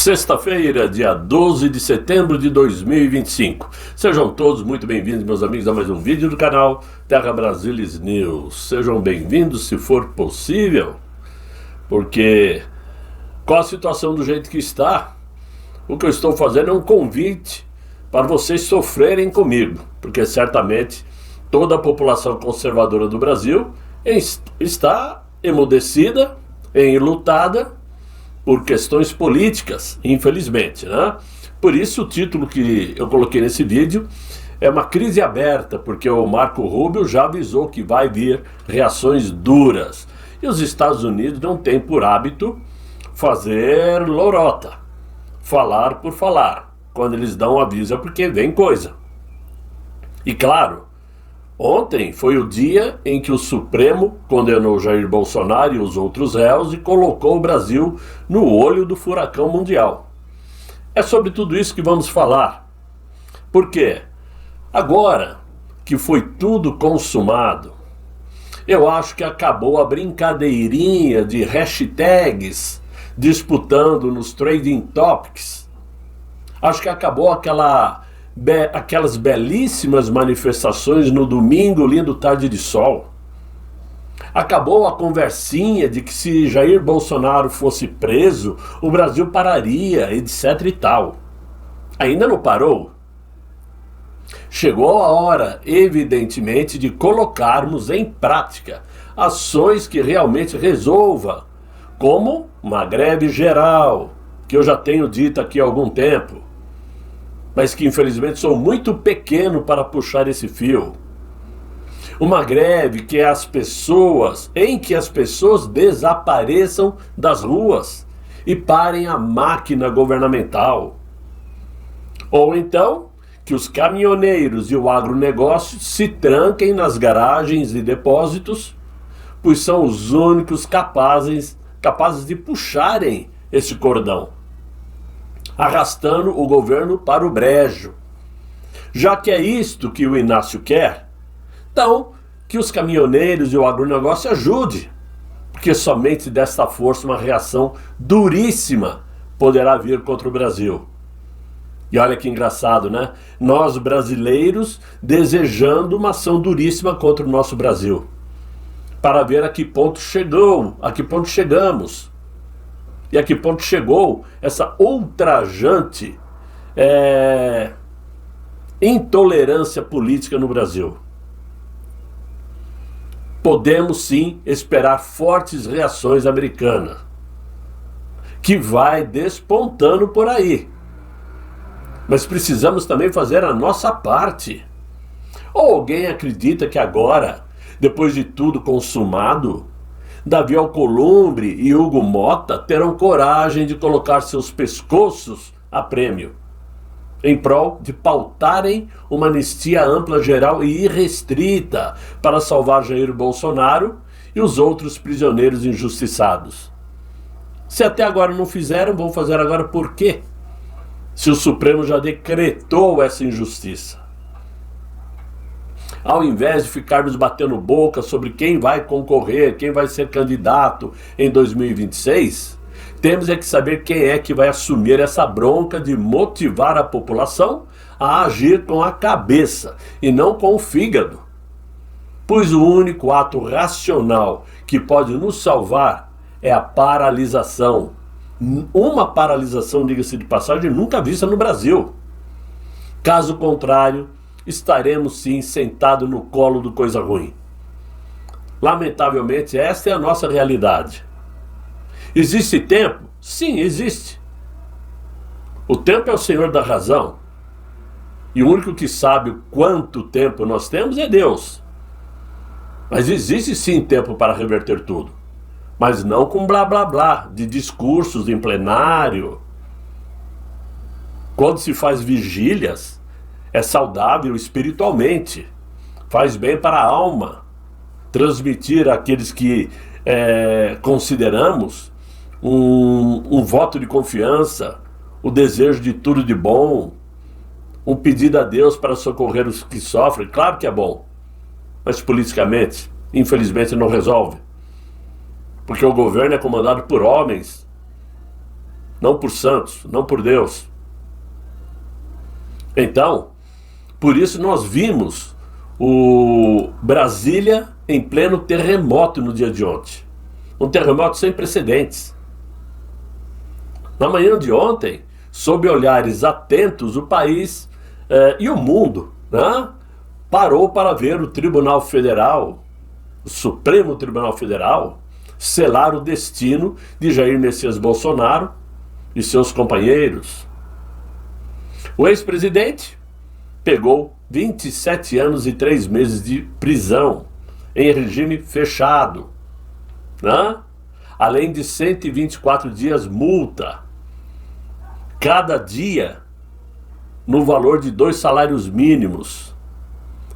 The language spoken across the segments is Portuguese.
Sexta-feira, dia 12 de setembro de 2025. Sejam todos muito bem-vindos, meus amigos, a mais um vídeo do canal Terra Brasilis News. Sejam bem-vindos, se for possível, porque com a situação do jeito que está, o que eu estou fazendo é um convite para vocês sofrerem comigo, porque certamente toda a população conservadora do Brasil está emudecida, enlutada, por questões políticas, infelizmente, né? Por isso o título que eu coloquei nesse vídeo é uma crise aberta, porque o Marco Rubio já avisou que vai vir reações duras. E os Estados Unidos não têm por hábito fazer lorota, falar por falar. Quando eles dão aviso é porque vem coisa. E claro, ontem foi o dia em que o Supremo condenou Jair Bolsonaro e os outros réus e colocou o Brasil no olho do furacão mundial. É sobre tudo isso que vamos falar. Por quê? Agora que foi tudo consumado, eu acho que acabou a brincadeirinha de hashtags disputando nos Trending Topics. Acho que acabou aquelas belíssimas manifestações no domingo, lindo tarde de sol. Acabou a conversinha de que se Jair Bolsonaro fosse preso, o Brasil pararia, etc e tal. Ainda não parou. Chegou a hora, evidentemente, de colocarmos em prática ações que realmente resolvam, como uma greve geral, que eu já tenho dito aqui há algum tempo, mas que infelizmente sou muito pequeno para puxar esse fio. Uma greve em que as pessoas desapareçam das ruas e parem a máquina governamental. Ou então, que os caminhoneiros e o agronegócio se tranquem nas garagens e depósitos, pois são os únicos capazes de puxarem esse cordão, arrastando o governo para o brejo. Já que é isto que o Inácio quer, então que os caminhoneiros e o agronegócio ajudem, porque somente desta força uma reação duríssima poderá vir contra o Brasil. E olha que engraçado, né? Nós brasileiros desejando uma ação duríssima contra o nosso Brasil, para ver a que ponto chegamos. E a que ponto chegou essa ultrajante intolerância política no Brasil. Podemos sim esperar fortes reações americanas, que vai despontando por aí. Mas precisamos também fazer a nossa parte. Ou alguém acredita que agora, depois de tudo consumado, Davi Alcolumbre e Hugo Motta terão coragem de colocar seus pescoços a prêmio, em prol de pautarem uma anistia ampla, geral e irrestrita para salvar Jair Bolsonaro e os outros prisioneiros injustiçados. Se até agora não fizeram, vão fazer agora por quê? Se o Supremo já decretou essa injustiça. Ao invés de ficarmos batendo boca sobre quem vai concorrer, quem vai ser candidato em 2026, temos é que saber quem é que vai assumir essa bronca de motivar a população a agir com a cabeça e não com o fígado. Pois o único ato racional que pode nos salvar é a paralisação. Uma paralisação, diga-se de passagem, nunca vista no Brasil. Caso contrário, estaremos sim sentados no colo do coisa ruim. Lamentavelmente, esta é a nossa realidade. Existe tempo? Sim, existe. O tempo é o senhor da razão. E o único que sabe quanto tempo nós temos é Deus. Mas existe sim tempo para reverter tudo. Mas não com blá blá blá, de discursos em plenário. Quando se faz vigílias, é saudável espiritualmente, faz bem para a alma, transmitir àqueles que consideramos um voto de confiança, o desejo de tudo de bom, um pedido a Deus para socorrer os que sofrem. Claro que é bom, mas politicamente, infelizmente, não resolve, porque o governo é comandado por homens não por santos, não por Deus. Então, por isso nós vimos o Brasília em pleno terremoto no dia de ontem. Um terremoto sem precedentes. Na manhã de ontem, sob olhares atentos, o país e o mundo, né, parou para ver o Tribunal Federal, o Supremo Tribunal Federal, selar o destino de Jair Messias Bolsonaro e seus companheiros. O ex-presidente pegou 27 anos e 3 meses de prisão em regime fechado, né? Além de 124 dias multa, cada dia no valor de 2 salários mínimos,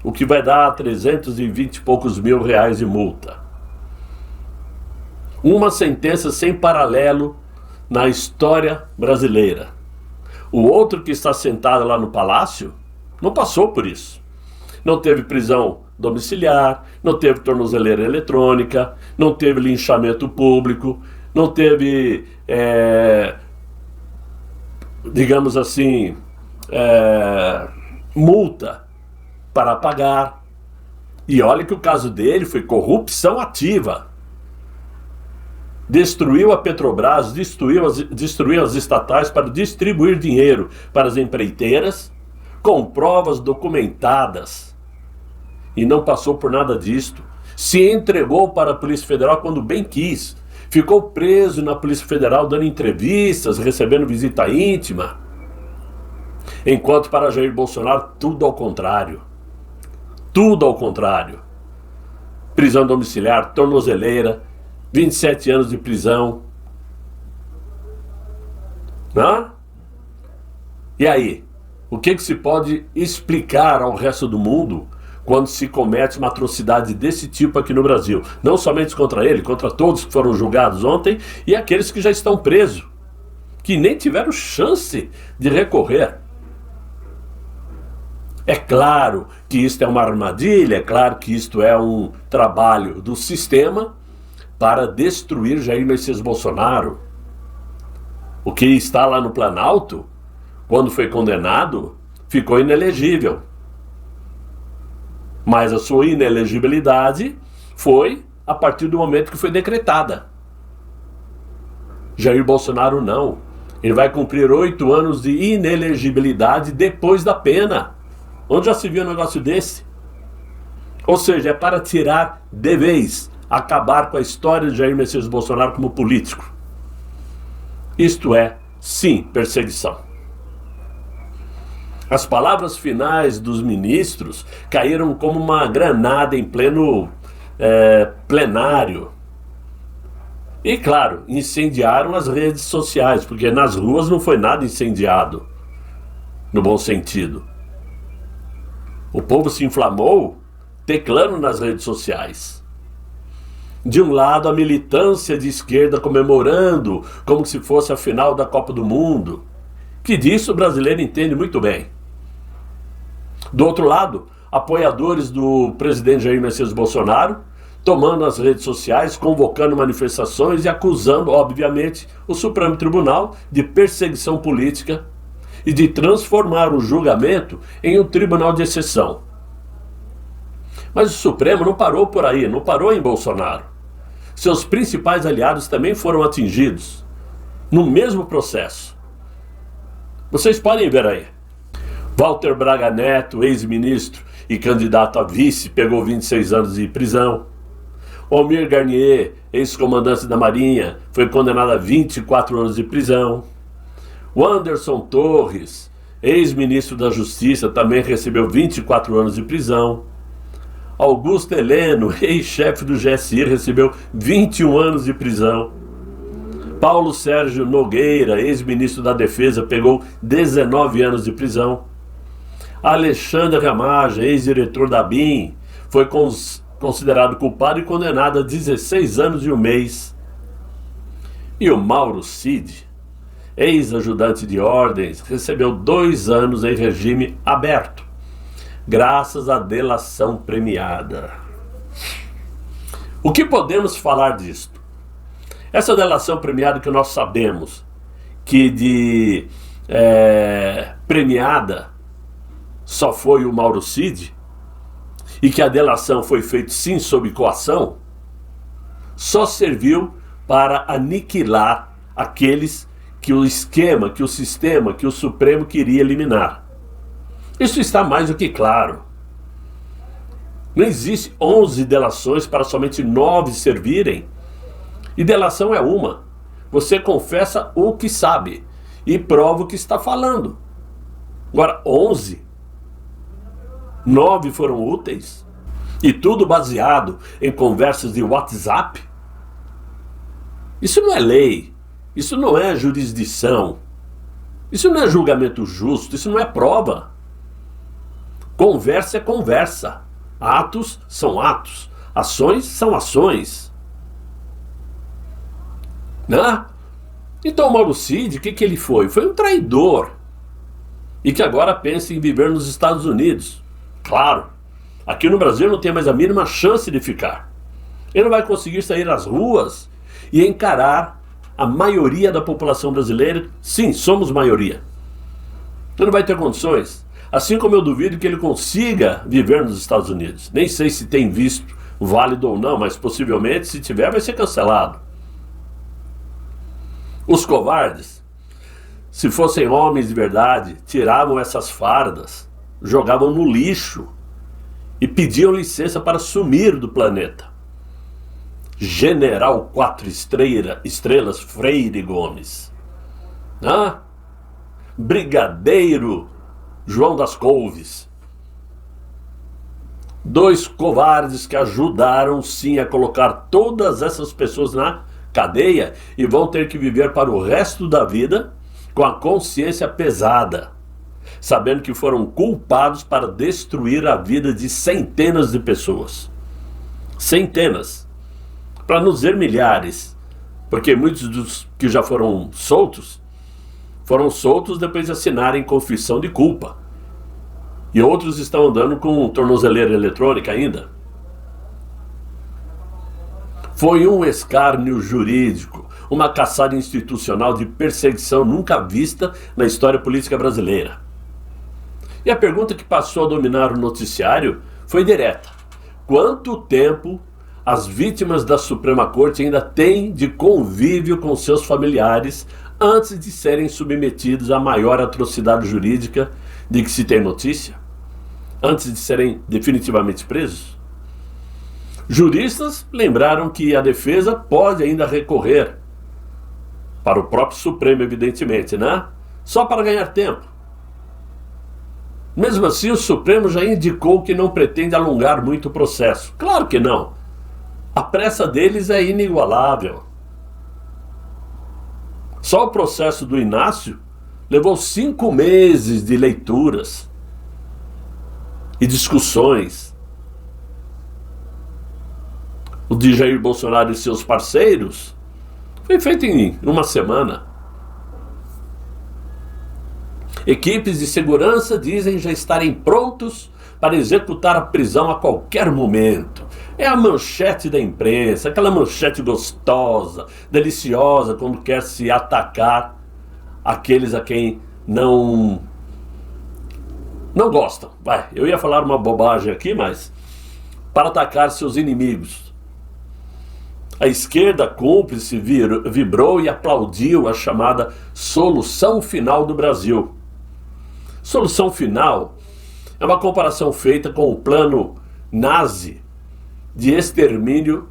o que vai dar 320 e poucos mil reais de multa. Uma sentença sem paralelo na história brasileira. O outro que está sentado lá no palácio não passou por isso. Não teve prisão domiciliar, não teve tornozeleira eletrônica, não teve linchamento público, não teve, digamos assim, multa para pagar. E olha que o caso dele foi corrupção ativa. Destruiu a Petrobras, destruiu as estatais para distribuir dinheiro para as empreiteiras, com provas documentadas. E não passou por nada disto. Se entregou para a Polícia Federal quando bem quis. Ficou preso na Polícia Federal dando entrevistas, recebendo visita íntima. Enquanto para Jair Bolsonaro, tudo ao contrário. Tudo ao contrário. Prisão domiciliar, tornozeleira, 27 anos de prisão. Né? E aí? O que se pode explicar ao resto do mundo quando se comete uma atrocidade desse tipo aqui no Brasil? Não somente contra ele, contra todos que foram julgados ontem e aqueles que já estão presos, que nem tiveram chance de recorrer. É claro que isto é uma armadilha, é claro que isto é um trabalho do sistema para destruir Jair Messias Bolsonaro. O que está lá no Planalto, quando foi condenado, ficou inelegível. Mas a sua inelegibilidade foi a partir do momento que foi decretada. Jair Bolsonaro não. Ele vai cumprir 8 anos de inelegibilidade depois da pena. Onde já se viu um negócio desse? Ou seja, é para tirar de vez, acabar com a história de Jair Messias Bolsonaro como político. Isto é, sim, perseguição. As palavras finais dos ministros caíram como uma granada em pleno plenário. E, claro, incendiaram as redes sociais, porque nas ruas não foi nada incendiado, no bom sentido. O povo se inflamou teclando nas redes sociais. De um lado, a militância de esquerda comemorando como se fosse a final da Copa do Mundo, que disso o brasileiro entende muito bem. Do outro lado, apoiadores do presidente Jair Messias Bolsonaro, tomando as redes sociais, convocando manifestações e acusando, obviamente, o Supremo Tribunal de perseguição política e de transformar o julgamento em um tribunal de exceção. Mas o Supremo não parou por aí, não parou em Bolsonaro. Seus principais aliados também foram atingidos, no mesmo processo. Vocês podem ver aí. Walter Braga Neto, ex-ministro e candidato a vice, pegou 26 anos de prisão. Almir Garnier, ex-comandante da Marinha, foi condenado a 24 anos de prisão. O Anderson Torres, ex-ministro da Justiça, também recebeu 24 anos de prisão. Augusto Heleno, ex-chefe do GSI, recebeu 21 anos de prisão. Paulo Sérgio Nogueira, ex-ministro da Defesa, pegou 19 anos de prisão. Alexandre Ramagem, ex-diretor da BIM, foi considerado culpado e condenado a 16 anos e 1 mês. E o Mauro Cid, ex-ajudante de ordens, recebeu 2 anos em regime aberto, graças à delação premiada. O que podemos falar disto? Essa delação premiada que nós sabemos que de premiada só foi o Mauro Cid, e que a delação foi feita sim sob coação, só serviu para aniquilar aqueles que o esquema, que o sistema, que o Supremo queria eliminar. Isso está mais do que claro. Não existe 11 delações para somente 9 servirem. E delação é uma. Você confessa o que sabe e prova o que está falando. Agora, 11, 9 foram úteis, e tudo baseado em conversas de WhatsApp. Isso não é lei, isso não é jurisdição, isso não é julgamento justo, isso não é prova. Conversa é conversa, atos são atos, ações são ações. Né? Então o Mauro Cid, o que ele foi? Foi um traidor, e que agora pensa em viver nos Estados Unidos. Claro, aqui no Brasil não tem mais a mínima chance de ficar. Ele não vai conseguir sair às ruas e encarar a maioria da população brasileira. Sim, somos maioria. Ele não vai ter condições. Assim como eu duvido que ele consiga viver nos Estados Unidos. Nem sei se tem visto válido ou não, mas possivelmente, se tiver, vai ser cancelado. Os covardes, se fossem homens de verdade, tiravam essas fardas, jogavam no lixo e pediam licença para sumir do planeta. General 4 estrelas Freire Gomes, Brigadeiro João das Couves, 2 covardes que ajudaram sim a colocar todas essas pessoas na cadeia e vão ter que viver para o resto da vida com a consciência pesada, sabendo que foram culpados para destruir a vida de centenas de pessoas. Centenas. Para não dizer milhares. Porque muitos dos que já foram soltos depois de assinarem confissão de culpa. E outros estão andando com tornozeleira eletrônica ainda. Foi um escárnio jurídico, uma caçada institucional de perseguição nunca vista na história política brasileira. E a pergunta que passou a dominar o noticiário foi direta: quanto tempo as vítimas da Suprema Corte ainda têm de convívio com seus familiares antes de serem submetidos à maior atrocidade jurídica de que se tem notícia? Antes de serem definitivamente presos? Juristas lembraram que a defesa pode ainda recorrer para o próprio Supremo, evidentemente, né? Só para ganhar tempo. Mesmo assim, o Supremo já indicou que não pretende alongar muito o processo. Claro que não. A pressa deles é inigualável. Só o processo do Inácio levou 5 meses de leituras e discussões. O de Jair Bolsonaro e seus parceiros foi feito em uma semana. Equipes de segurança dizem já estarem prontos para executar a prisão a qualquer momento. É a manchete da imprensa, aquela manchete gostosa, deliciosa, quando quer se atacar aqueles a quem não gostam. Eu ia falar uma bobagem aqui, mas para atacar seus inimigos. A esquerda cúmplice vibrou e aplaudiu a chamada solução final do Brasil. Solução final é uma comparação feita com o plano nazi de extermínio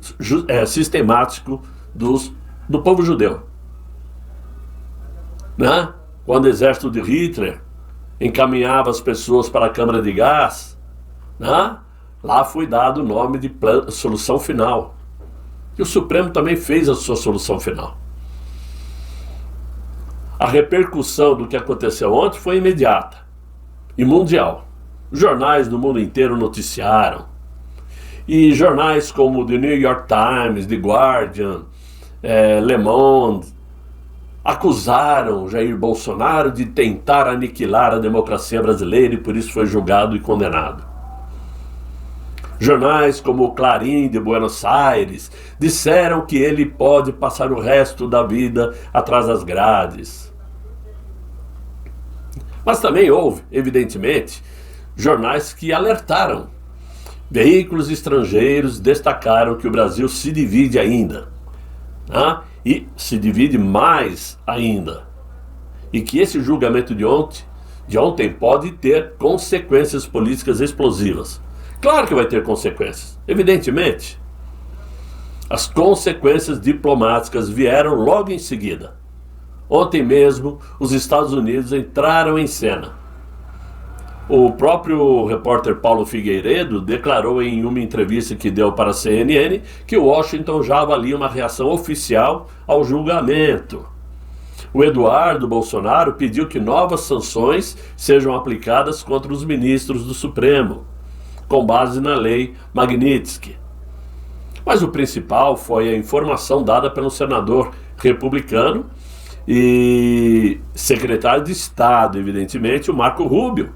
sistemático do povo judeu. Né? Quando o exército de Hitler encaminhava as pessoas para a câmara de gás, né? Lá foi dado o nome de solução final. E o Supremo também fez a sua solução final. A repercussão do que aconteceu ontem foi imediata e mundial. Jornais do mundo inteiro noticiaram. E jornais como o The New York Times, The Guardian, Le Monde, acusaram Jair Bolsonaro de tentar aniquilar a democracia brasileira e por isso foi julgado e condenado. Jornais como o Clarim de Buenos Aires disseram que ele pode passar o resto da vida atrás das grades. Mas também houve, evidentemente, jornais que alertaram. Veículos estrangeiros destacaram que o Brasil se divide ainda, né? E se divide mais ainda. E que esse julgamento de ontem pode ter consequências políticas explosivas. Claro que vai ter consequências, evidentemente. As consequências diplomáticas vieram logo em seguida. Ontem mesmo, os Estados Unidos entraram em cena. O próprio repórter Paulo Figueiredo declarou em uma entrevista que deu para a CNN que Washington já avalia uma reação oficial ao julgamento. O Eduardo Bolsonaro pediu que novas sanções sejam aplicadas contra os ministros do Supremo, com base na lei Magnitsky. Mas o principal foi a informação dada pelo senador republicano e secretário de Estado, evidentemente, o Marco Rubio,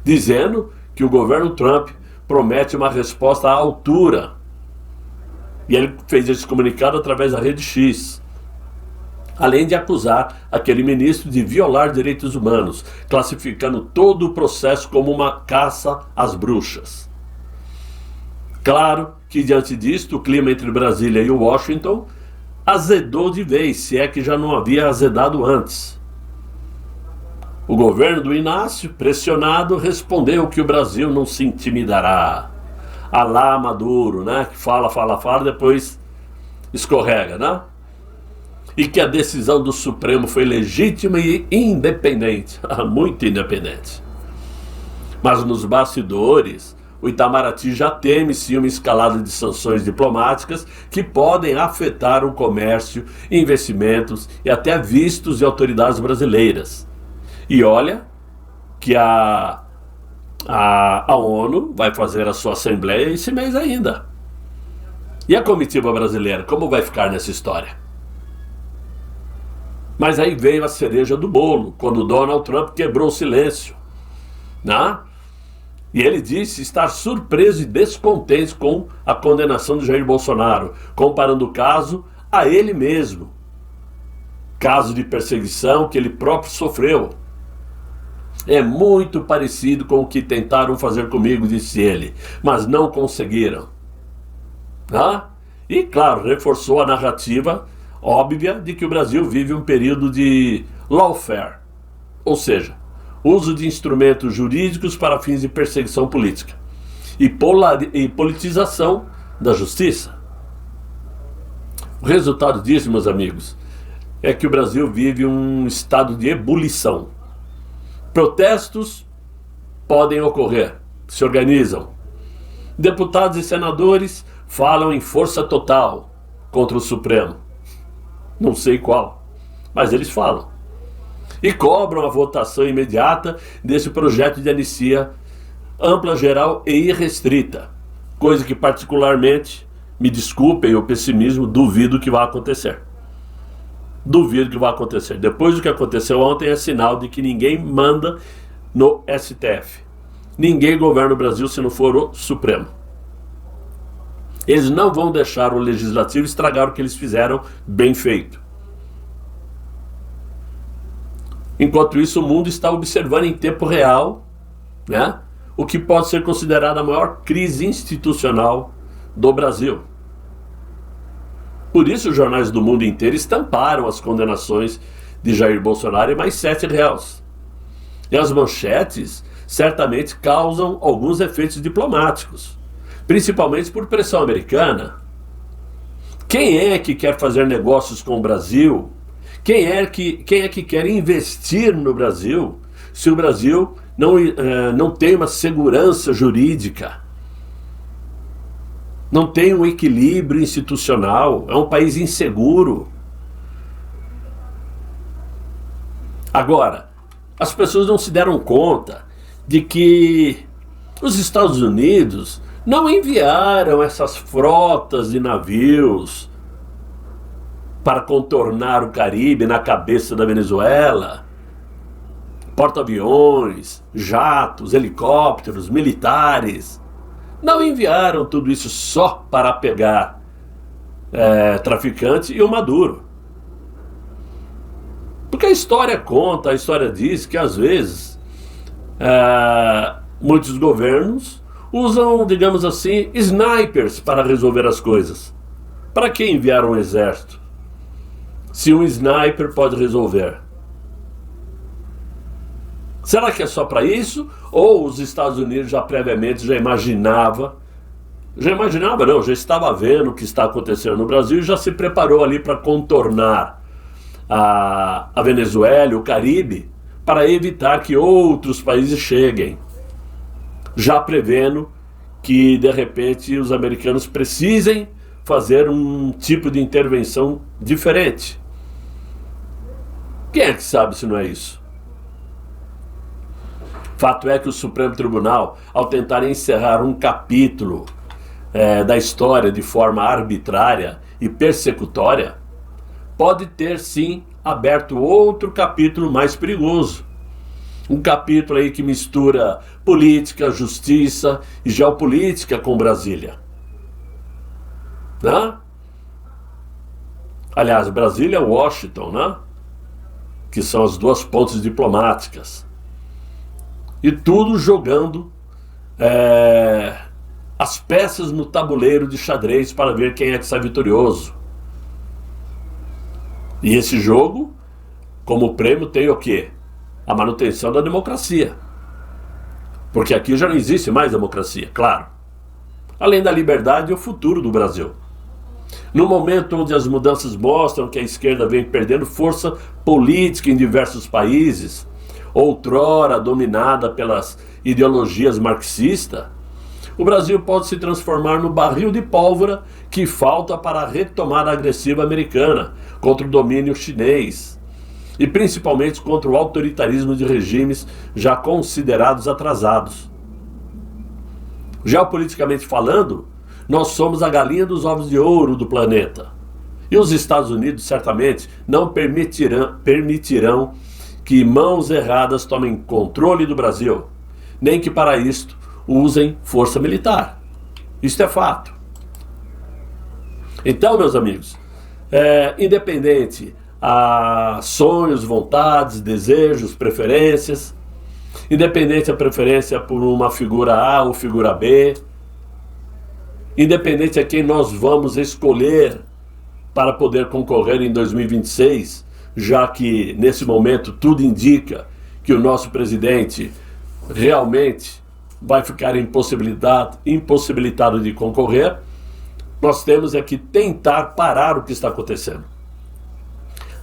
dizendo que o governo Trump promete uma resposta à altura. E ele fez esse comunicado através da Rede X, além de acusar aquele ministro de violar direitos humanos, classificando todo o processo como uma caça às bruxas. Claro que, diante disto, o clima entre Brasília e Washington azedou de vez, se é que já não havia azedado antes. O governo do Inácio, pressionado, respondeu que o Brasil não se intimidará. Alá Maduro, né? Que fala, depois escorrega, né? E que a decisão do Supremo foi legítima e independente, muito independente. Mas nos bastidores, o Itamaraty já teme sim uma escalada de sanções diplomáticas que podem afetar o comércio, investimentos e até vistos de autoridades brasileiras. E olha que a ONU vai fazer a sua assembleia esse mês ainda. E a comitiva brasileira, como vai ficar nessa história? Mas aí veio a cereja do bolo, quando Donald Trump quebrou o silêncio, né? E ele disse estar surpreso e descontente com a condenação de Jair Bolsonaro, comparando o caso a ele mesmo. Caso de perseguição que ele próprio sofreu. É muito parecido com o que tentaram fazer comigo, disse ele, mas não conseguiram. E, claro, reforçou a narrativa óbvia de que o Brasil vive um período de lawfare, ou seja, uso de instrumentos jurídicos para fins de perseguição política e politização da justiça. O resultado disso, meus amigos, é que o Brasil vive um estado de ebulição. Protestos podem ocorrer, se organizam. Deputados e senadores falam em força total contra o Supremo. Não sei qual, mas eles falam. E cobram a votação imediata desse projeto de anistia ampla, geral e irrestrita. Coisa que particularmente, me desculpem o pessimismo, duvido que vai acontecer. Duvido que vai acontecer. Depois do que aconteceu ontem, é sinal de que ninguém manda no STF. Ninguém governa o Brasil se não for o Supremo. Eles não vão deixar o Legislativo estragar o que eles fizeram bem feito. Enquanto isso, o mundo está observando em tempo real, né, o que pode ser considerado a maior crise institucional do Brasil. Por isso, os jornais do mundo inteiro estamparam as condenações de Jair Bolsonaro em mais 7 réus. E as manchetes certamente causam alguns efeitos diplomáticos, principalmente por pressão americana. Quem é que quer fazer negócios com o Brasil? Quem é que quer investir no Brasil se o Brasil não tem uma segurança jurídica? Não tem um equilíbrio institucional, é um país inseguro. Agora, as pessoas não se deram conta de que os Estados Unidos não enviaram essas frotas de navios para contornar o Caribe na cabeça da Venezuela. Porta-aviões, jatos, helicópteros, militares. Não enviaram tudo isso só para pegar traficante e o Maduro. Porque a história conta, a história diz que às vezes muitos governos usam, digamos assim, snipers para resolver as coisas. Para que enviar um exército? Se um sniper pode resolver. Será que é só para isso? Ou os Estados Unidos já previamente já estava vendo o que está acontecendo no Brasil e já se preparou ali para contornar a Venezuela, o Caribe, para evitar que outros países cheguem, já prevendo que de repente os americanos precisem fazer um tipo de intervenção diferente. Quem é que sabe se não é isso? Fato é que o Supremo Tribunal, ao tentar encerrar um capítulo da história de forma arbitrária e persecutória, pode ter sim aberto outro capítulo mais perigoso. Um capítulo aí que mistura política, justiça e geopolítica com Brasília. Né? Aliás, Brasília e Washington, né? Que são as duas pontes diplomáticas. E tudo jogando as peças no tabuleiro de xadrez para ver quem é que sai vitorioso. E esse jogo, como prêmio, tem o quê? A manutenção da democracia. Porque aqui já não existe mais democracia, claro. Além da liberdade e o futuro do Brasil. No momento onde as mudanças mostram que a esquerda vem perdendo força política em diversos países, outrora dominada pelas ideologias marxistas, o Brasil pode se transformar no barril de pólvora que falta para a retomada agressiva americana contra o domínio chinês e principalmente contra o autoritarismo de regimes já considerados atrasados. Geopoliticamente falando, nós somos a galinha dos ovos de ouro do planeta. E os Estados Unidos certamente não permitirão que mãos erradas tomem controle do Brasil, nem que para isto usem força militar. Isto é fato. Então, meus amigos, independente a sonhos, vontades, desejos, preferências, independente a preferência por uma figura A ou figura B, independente a quem nós vamos escolher para poder concorrer em 2026, já que nesse momento tudo indica que o nosso presidente realmente vai ficar impossibilitado de concorrer, nós temos que tentar parar o que está acontecendo.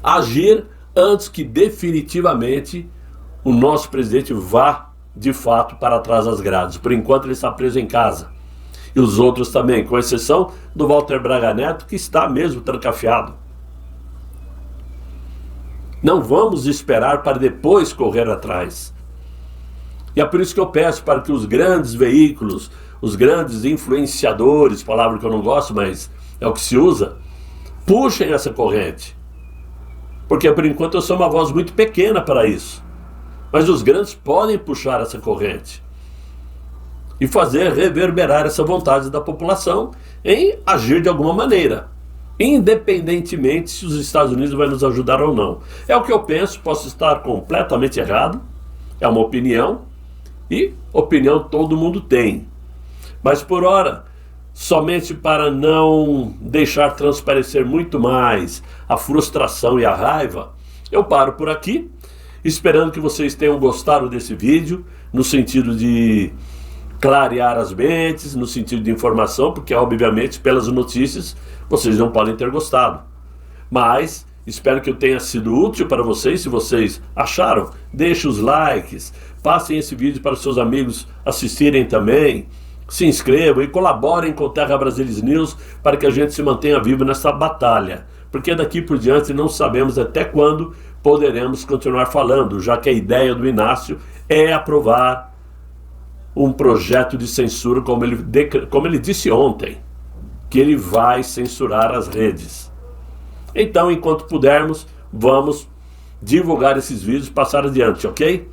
Agir antes que definitivamente o nosso presidente vá de fato para trás das grades. Por enquanto ele está preso em casa. E os outros também, com exceção do Walter Braga Neto, que está mesmo trancafiado. Não vamos esperar para depois correr atrás. E é por isso que eu peço para que os grandes veículos, os grandes influenciadores, palavra que eu não gosto, mas é o que se usa, puxem essa corrente. Porque por enquanto eu sou uma voz muito pequena para isso. Mas os grandes podem puxar essa corrente e fazer reverberar essa vontade da população em agir de alguma maneira, independentemente se os Estados Unidos vão nos ajudar ou não. É o que eu penso, posso estar completamente errado, é uma opinião, e opinião todo mundo tem. Mas por ora, somente para não deixar transparecer muito mais a frustração e a raiva, eu paro por aqui, esperando que vocês tenham gostado desse vídeo, no sentido de clarear as mentes, no sentido de informação, porque obviamente pelas notícias vocês não podem ter gostado. Mas espero que eu tenha sido útil para vocês. Se vocês acharam, deixem os likes, passem esse vídeo para os seus amigos assistirem também, se inscrevam e colaborem com o Terra Brasilis News para que a gente se mantenha vivo nessa batalha. Porque daqui por diante não sabemos até quando poderemos continuar falando, já que a ideia do Inácio é aprovar um projeto de censura, como ele disse ontem, que ele vai censurar as redes. Então, enquanto pudermos, vamos divulgar esses vídeos e passar adiante, ok?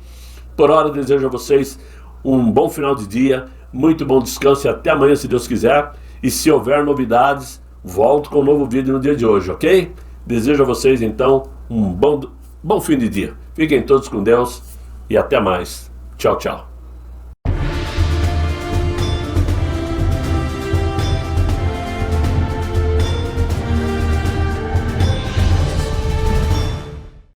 Por hora, desejo a vocês um bom final de dia, muito bom descanso e até amanhã, se Deus quiser. E se houver novidades, volto com um novo vídeo no dia de hoje, ok? Desejo a vocês, então, um bom bom fim de dia. Fiquem todos com Deus e até mais. Tchau, tchau.